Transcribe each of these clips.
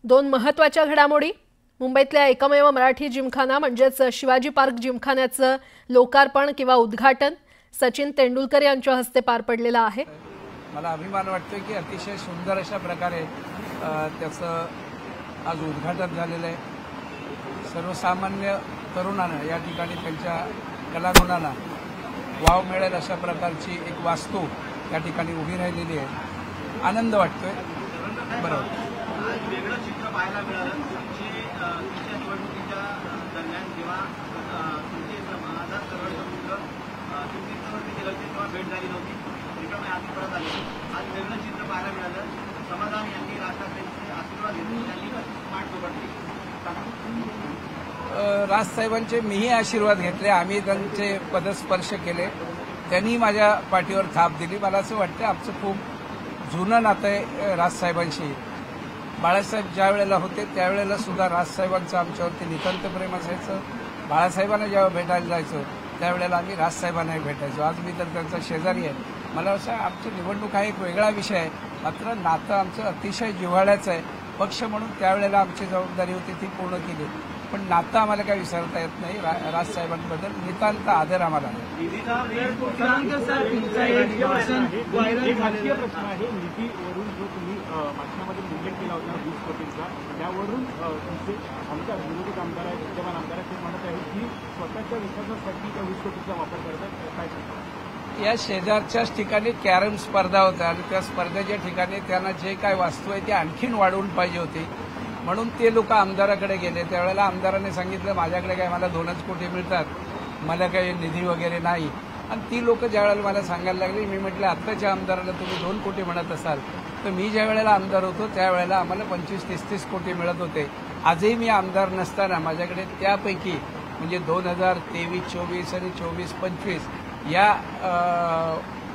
दोन महत्त्वाच्या घडामोडी। मुंबईतल्या एकमेव मराठी जिमखाना म्हणजेच शिवाजी पार्क जिमखान्याचं लोकार्पण किंवा उद्घाटन सचिन तेंडुलकर यांच्या हस्ते पार पडलेलं आहे। मला अभिमान वाटतो की अतिशय सुंदर अशा प्रकारे त्याचं आज उद्घाटन झालेलं आहे। सर्वसामान्य तरुणांना या ठिकाणी त्यांच्या कलागुणांना वाव मिळेल अशा प्रकारची एक वास्तू या ठिकाणी उभी राहिलेली आहे। आनंद वाटतोय। बरोबर वेगळं चित्र पाहायला मिळालं तुमच्या निवडणुकीच्या दरम्यान जेव्हा तुमचे माझा सर्वांचं मित्र तुमची गेलं होते तेव्हा भेट झाली नव्हती, त्याच्यामुळे आधी परत आले। आज वेगळं चित्र पाहायला मिळालं। समाधान यांनी राज ठाकरेंचे आशीर्वाद घेतले, त्यांनी पाठ पकडली। राजसाहेबांचे मीही आशीर्वाद घेतले, आम्ही त्यांचे पदस्पर्श केले, त्यांनी माझ्या पाठीवर थाप दिली। मला असं वाटतं आमचं खूप जुनं नातं आहे राजसाहेबांशी। बाळासाहेब ज्या वेळेला होते त्यावेळेला सुद्धा राजसाहेबांचं आमच्यावरती नितांत प्रेम असायचं। बाळासाहेबांना जेव्हा भेटायला जायचो त्यावेळेला आम्ही राजसाहेबांनाही भेटायचो। आज मी तर त्यांचा शेजारी आहे। मला असं आमची निवडणूक हा एक वेगळा विषय आहे, मात्र नातं आमचं अतिशय जिव्हाळ्याचं आहे। पक्ष म्हणून त्यावेळेला आमची जबाबदारी होती ती पूर्ण केली, पण नातं आम्हाला काही विसरता येत नाही। राजसाहेबांबद्दल नितांत आदर आम्हाला आहे। माध्यमामध्ये उल्लेख केला होता 20 कोटींचा, त्यावरून आमच्या विरोधी आमदार आहेत, विद्यमान आमदार आहेत, ते म्हणत आहेत की स्वतःच्या विकासासाठी त्या 20 कोटींचा वापर करतात। काय सांगतात? या शेजारच्याच ठिकाणी कॅरम स्पर्धा होत्या आणि त्या स्पर्धेच्या ठिकाणी त्यांना जे काय वास्तू आहे ती आणखीन वाढवून पाहिजे होती, म्हणून ते लोक आमदाराकडे गेले। त्यावेळेला आमदारांनी सांगितलं माझ्याकडे काय मला 2च कोटी मिळतात, मला काही निधी वगैरे नाही। आणि ती लोक ज्यावेळेला मला सांगायला लागली, मी म्हटलं आत्ताच्या आमदाराला तुम्ही 2 कोटी म्हणत असाल तर मी ज्या वेळेला आमदार होतो त्यावेळेला आम्हाला 25-30 कोटी मिळत होते। आजही मी आमदार नसताना माझ्याकडे त्यापैकी म्हणजे 2023-24 आणि 24-25 या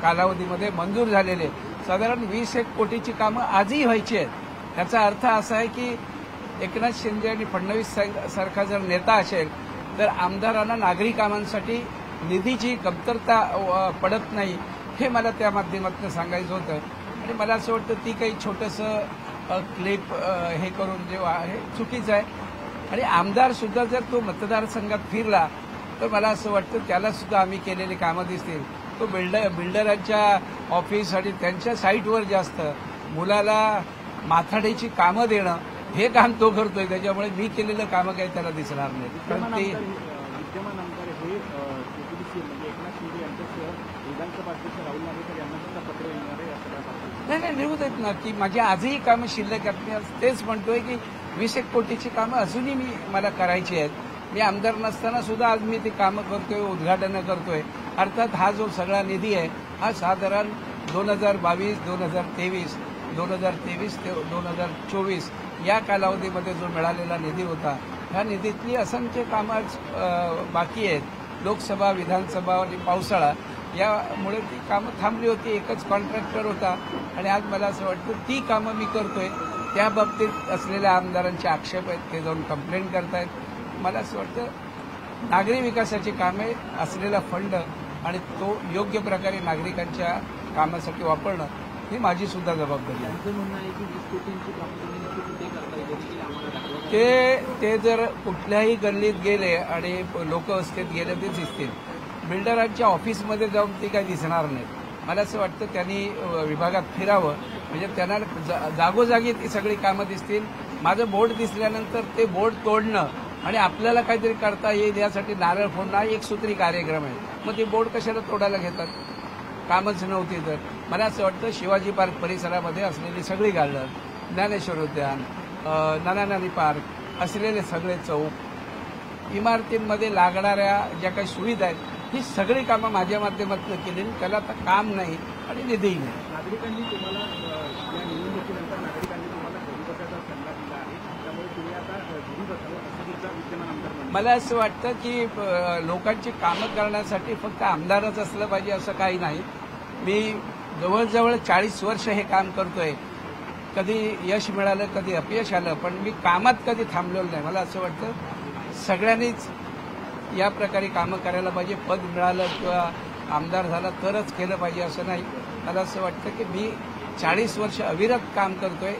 कालावधीमध्ये मंजूर झालेले साधारण 20-1 कोटीची कामं आजही व्हायची आहेत। त्याचा अर्थ असा आहे की एकनाथ शिंदे आणि फडणवीस सारखा जर नेता असेल तर आमदारांना नागरी कामांसाठी निधीची कमतरता पडत नाही, हे मला त्या माध्यमातून सांगायचं होतं। आणि मला असं वाटतं ती काही छोटंसं क्लिप हे करून जे आहे चुकीचं आहे। आणि आमदार सुद्धा जर तो मतदारसंघात फिरला तर मला असं वाटतं त्याला सुद्धा आम्ही केलेली कामं दिसतील। तो बिल्डरांच्या ऑफिस आणि त्यांच्या साईटवर जास्त मुलाला माथाडीची कामं देणं हे काम तो करतोय, त्याच्यामुळे मी केलेलं कामं काही त्याला दिसणार नाही। पण ते विद्यमान आमदार हे म्हणजे एकनाथ शिंदे यांच्यासह विधानसभा अध्यक्ष राहुल नार्वेकर यांना सुद्धा पत्र येणार आहे असं नाही लिहू देत ना की माझी आजही कामं शिल्लक आहेत। मी तेच म्हणतोय की 20-1 कोटीची कामं अजूनही मला करायची आहेत। मी आमदार नसताना सुद्धा आज मी ती कामं करतोय, उद्घाटनं करतोय। अर्थात हा जो सगळा निधी आहे हा साधारण 2022, 2023, 2023 ते 2024 या कालावधीमध्ये जो मिळालेला निधी होता, ह्या निधीतली असंख्य कामं बाकी आहेत। लोकसभा, विधानसभा आणि पावसाळा यामुळे ती कामं थांबली होती, एकच कॉन्ट्रॅक्टर होता आणि आज मला असं वाटतं ती कामं मी करतोय। त्या बाबतीत असलेल्या आमदारांचे आक्षेप आहेत, ते जाऊन कंप्लेंट करतायत। मला असं वाटतं नागरी विकासाची कामे असलेला फंड आणि तो योग्य प्रकारे नागरिकांच्या कामासाठी वापरणं ही माझी सुद्धा जबाबदारी आहे। ते जर कुठल्याही गल्लीत गेले आणि लोकवस्तीत गेले ते दिसतील, बिल्डरांच्या ऑफिसमध्ये जाऊन ते काही दिसणार नाहीत। मला असं वाटतं त्यांनी विभागात फिरावं, म्हणजे त्यांना जागोजागी ती सगळी कामं दिसतील। माझं बोर्ड दिसल्यानंतर ते बोर्ड तोडणं आणि आपल्याला काहीतरी करता येईल यासाठी नारळ फोडणं हा एकसूत्री कार्यक्रम आहे। मग ते बोर्ड कशाला तोडायला घेतात? कामच नव्हती तर मला असं वाटतं शिवाजी पार्क परिसरामध्ये असलेली सगळी गार्डन, ज्ञानेश्वर उद्यान, नाना पार्क असलेले सगळे चौक, इमारतींमध्ये लागणाऱ्या ज्या काही सुविधा आहेत ही सगळी कामं माझ्या माध्यमातून केली। त्याला आता काम नाही आणि निधीही नाही। नागरिकांनी तुम्हाला या निवडणुकीनंतर नागरिकांनी तुम्हाला घरी बसायचा सल्ला दिला आहे, त्यामुळे तुम्ही आता घरी बसावं असं तुमचा विद्यमान आमदार म्हणतो। मला असं वाटतं की लोकांची कामं करण्यासाठी फक्त आमदारच असलं पाहिजे असं काही नाही। मी जवळजवळ 40 वर्ष हे काम करतोय। कधी यश मिळालं, कधी अपयश आलं, पण मी कामात कधी थांबलेलो नाही। मला असं वाटतं सगळ्यांनीच या प्रकारे कामं करायला पाहिजे। पद मिळालं किंवा आमदार झाला तरच केलं पाहिजे असं नाही। मला असं वाटतं की मी 40 वर्ष अविरत काम करतोय,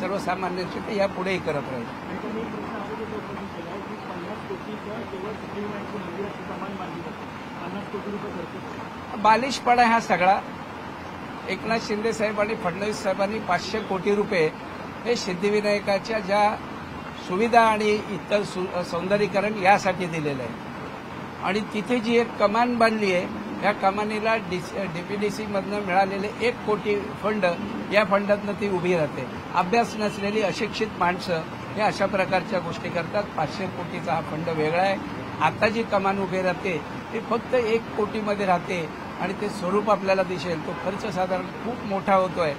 सर्वसामान्यांचे ते यापुढेही करत राहील. आणि त्यांनी एक प्रश्न अगोदर उपस्थित केला आहे की 50 कोटीचं केवळ सिद्धिविनायक मंदिराची कमान बांधली जाते, 50 कोटी रुपये खर्च. बालिशपणा हा सगळा. एकनाथ शिंदे साहेब आणि फडणवीस साहेबांनी 500 कोटी रुपये हे सिद्धिविनायकाच्या ज्या सुविधा आणि इतर सौंदर्यीकरण यासाठी दिलेलं आहे. आणि तिथे जी एक कमान बांधली आहे, या कमानीला डीपीडीसी मधनं मिळालेले 1 कोटी फंड, या फंडातनं ती उभी राहते. अभ्यास नसलेली अशिक्षित माणसं हे अशा प्रकारच्या गोष्टी करतात. 500 कोटीचा हा फंड वेगळा आहे. आता जी कमान उभी राहते ती फक्त 1 कोटीमध्ये राहते आणि ते स्वरूप आपल्याला दिसेल. तो खर्च साधारण खूप मोठा होतोय.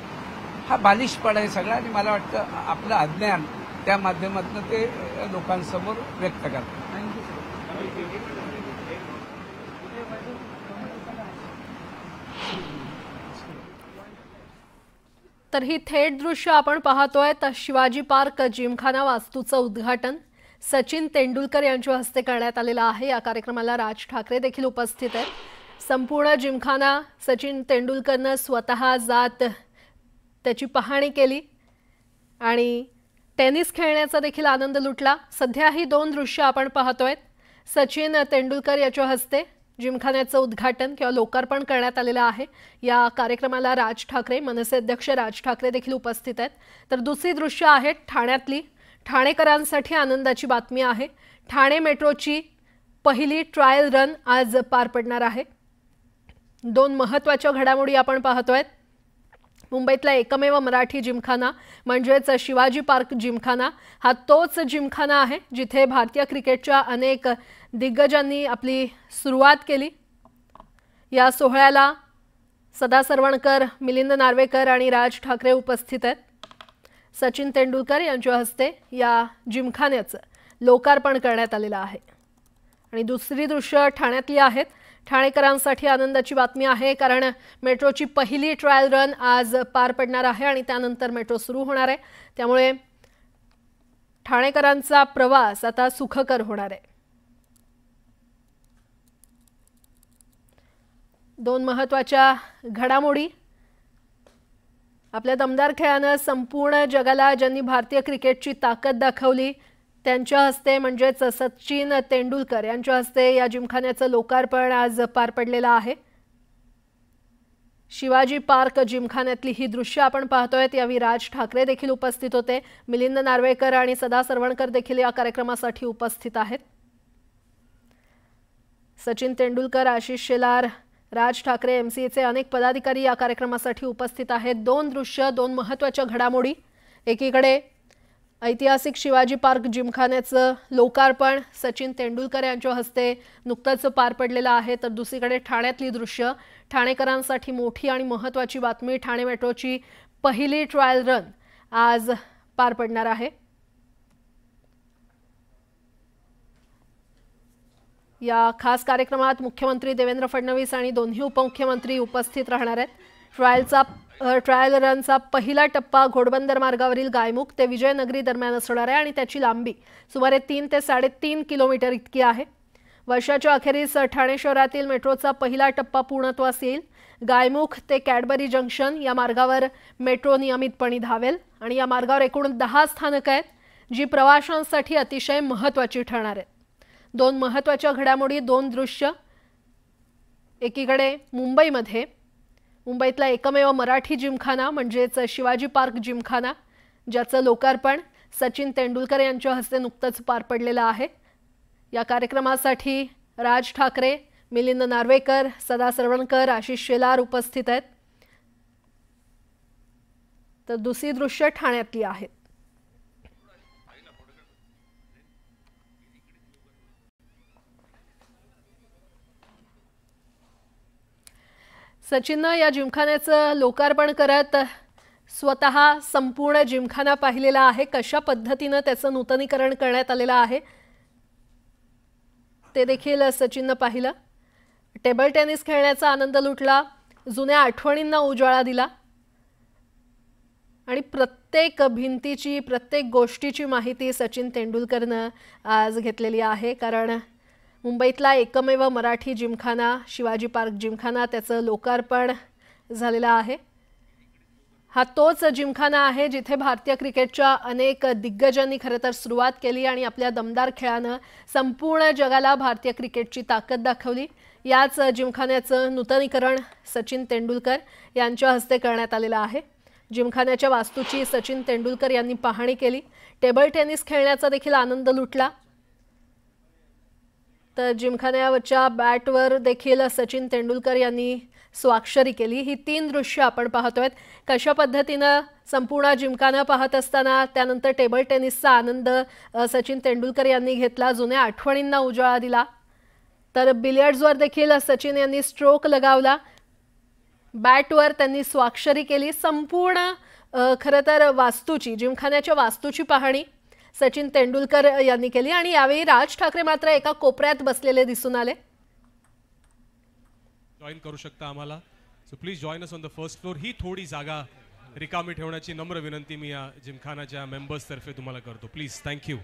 हा बालिशपणा आहे सगळा. आणि मला वाटतं आपलं अज्ञान त्या माध्यमातून ते लोकांसमोर व्यक्त करतात. तर ही थेट दृश्य आपण पाहतोय. तर शिवाजी पार्क जिमखाना वास्तूचं उद्घाटन सचिन तेंडुलकर यांच्या हस्ते करण्यात आलेलं आहे. या कार्यक्रमाला राज ठाकरे देखील उपस्थित आहेत. संपूर्ण जिमखाना सचिन तेंडुलकरनं स्वतः जात त्याची पाहणी केली आणि टेनिस खेळण्याचा देखील आनंद लुटला. सध्या ही 2 दृश्य आपण पाहतोय. सचिन तेंडुलकर यांच्या हस्ते जिमखान्याचं उद्घाटन किंवा लोकार्पण करण्यात आलेलं आहे. या कार्यक्रमाला राज ठाकरे, मनसे अध्यक्ष राज ठाकरे देखील उपस्थित आहेत. तर दुसरी दृश्य आहेत ठाण्यातली. ठाणेकरांसाठी आनंदाची बातमी आहे. ठाणे मेट्रोची पहिली ट्रायल रन आज पार पडणार आहे. 2 महत्त्वाच्या घडामोडी आपण पाहतोय. मुंबईतला एकमेव मराठी जिमखाना म्हणजेच शिवाजी पार्क जिमखाना हा तोच जिमखाना आहे जिथे भारतीय क्रिकेटच्या अनेक दिग्गजांनी आपली सुरुवात केली. या सोहळ्याला सदा सरवणकर, मिलिंद नार्वेकर आणि राज ठाकरे उपस्थित आहेत. सचिन तेंडुलकर यांच्या हस्ते या जिमखान्याचं लोकार्पण करण्यात आलेलं आहे. आणि दुसरी दृश्य ठाण्यातली आहेत. ठाणेकरांसाठी आनंदाची बातमी आहे कारण मेट्रोची पहिली ट्रायल रन आज पार पडणार आहे आणि त्यानंतर मेट्रो सुरू होणार आहे. त्यामुळे ठाणेकरांचा प्रवास आता सुखकर होणार आहे. 2 महत्त्वाच्या घडामोडी. आपल्या दमदार खेळानं संपूर्ण जगाला ज्यांनी भारतीय क्रिकेटची ताकद दाखवली त्यांच्या हस्ते म्हणजेच सचिन तेंडुलकर यांच्या हस्ते या जिमखान्याचं लोकार्पण आज पार पडलेलं आहे. शिवाजी पार्क जिमखान्यातली ही दृश्य आपण पाहतोय. यावेळी राज ठाकरे देखील उपस्थित होते. मिलिंद नार्वेकर आणि सदा सरवणकर देखील या कार्यक्रमासाठी उपस्थित आहेत. सचिन तेंडुलकर, आशिष शेलार, राज ठाकरे, एमसीएचे अनेक पदाधिकारी या कार्यक्रमासाठी उपस्थित आहेत. 2 दृश्य, 2 महत्त्वाच्या घडामोडी. एकीकडे ऐतिहासिक शिवाजी पार्क जिमखान्याचं लोकार्पण सचिन तेंडुलकर यांच्या हस्ते नुकतंच पार पडलेलं आहे. तर दुसरीकडे ठाण्यातली दृश्य. ठाणेकरांसाठी मोठी आणि महत्त्वाची बातमी. ठाणे मेट्रोची पहिली ट्रायल रन आज पार पडणार आहे. या खास कार्यक्रमात मुख्यमंत्री देवेंद्र फडणवीस आणि दोन्ही उपमुख्यमंत्री उपस्थित राहणार आहेत. ट्रायल रनचा पहिला टप्पा घोडबंदर मार्गावरील गायमुख ते विजयनगरी दरम्यान असणार आहे आणि त्याची लांबी सुमारे 3 ते 3.5 किलोमीटर इतकी आहे. वर्षाच्या अखेरीस ठाणे शहरातील मेट्रोचा पहिला टप्पा पूर्णत्वास येईल. गायमुख ते कॅडबरी जंक्शन या मार्गावर मेट्रो नियमितपणे धावेल आणि या मार्गावर एकूण 10 स्थानकं आहेत जी प्रवाशांसाठी अतिशय महत्त्वाची ठरणार आहेत. 2 महत्त्वाच्या घडामोडी, 2 दृश्य. एकीकडे मुंबईतला एकमेव मराठी जिमखाना म्हणजेच शिवाजी पार्क जिमखाना ज्याचं लोकार्पण सचिन तेंडुलकर यांच्या हस्ते नुकतंच पार पडलेलं आहे. या कार्यक्रमासाठी राज ठाकरे, मिलिंद नार्वेकर, सदा सरवणकर, आशिष शेलार उपस्थित आहेत. तर दुसरी दृश्य ठाण्यातली आहेत. सचिननं या जिमखान्याचं लोकार्पण करत स्वतः संपूर्ण जिमखाना पाहिलेला आहे. कशा पद्धतीनं त्याचं नूतनीकरण करण्यात आलेलं आहे ते देखील सचिननं पाहिलं. टेबल टेनिस खेळण्याचा आनंद लुटला. जुन्या आठवणींना उजाळा दिला आणि प्रत्येक भिंतीची, प्रत्येक गोष्टीची माहिती सचिन तेंडुलकरनं आज घेतलेली आहे. कारण मुंबईतला एकमेव मराठी जिमखाना शिवाजी पार्क जिमखाना त्याचं लोकार्पण झालेलं आहे. हा तोच जिमखाना आहे जिथे भारतीय क्रिकेटच्या अनेक दिग्गजांनी खरं तर सुरुवात केली आणि आपल्या दमदार खेळानं संपूर्ण जगाला भारतीय क्रिकेटची ताकद दाखवली। याच जिमखान्याचं नूतनीकरण सचिन तेंडुलकर यांच्या हस्ते करण्यात आलेलं आहे। जिमखान्याच्या वास्तूची सचिन तेंडुलकर यांनी पाहणी केली। टेबल टेनिस खेळण्याचा देखील आनंद लुटला। तर जिमखान्यावरच्या बॅटवर देखील सचिन तेंडुलकर यांनी स्वाक्षरी केली। ही 3 दृश्य आपण पाहतोय कशा पद्धतीने संपूर्ण जिमखाना पाहत असताना त्यानंतर टेबल टेनिसचा आनंद सचिन तेंडुलकर यांनी घेतला, जुन्या आठवणींना उजाळा दिला। तर बिलियर्ड्सवर देखील सचिन यांनी स्ट्रोक लगावला, बॅटवर त्यांनी स्वाक्षरी केली। संपूर्ण खरं तर वास्तूची जिमखान्याच्या वास्तूची पाहणी सचिन तेंडुलकर यांनी केली आणि यावेळी राज ठाकरे मात्र एका कोपऱ्यात बसलेले दिसून आले। जॉइन करू शकता आम्हाला, so please join us on the first floor. ही थोडी जागा रिकामी ठेवण्याची नम्र विनंती मी या जिमखानाच्या मेंबर्स तर्फे तुम्हाला करतो, प्लीज। थँक्यू।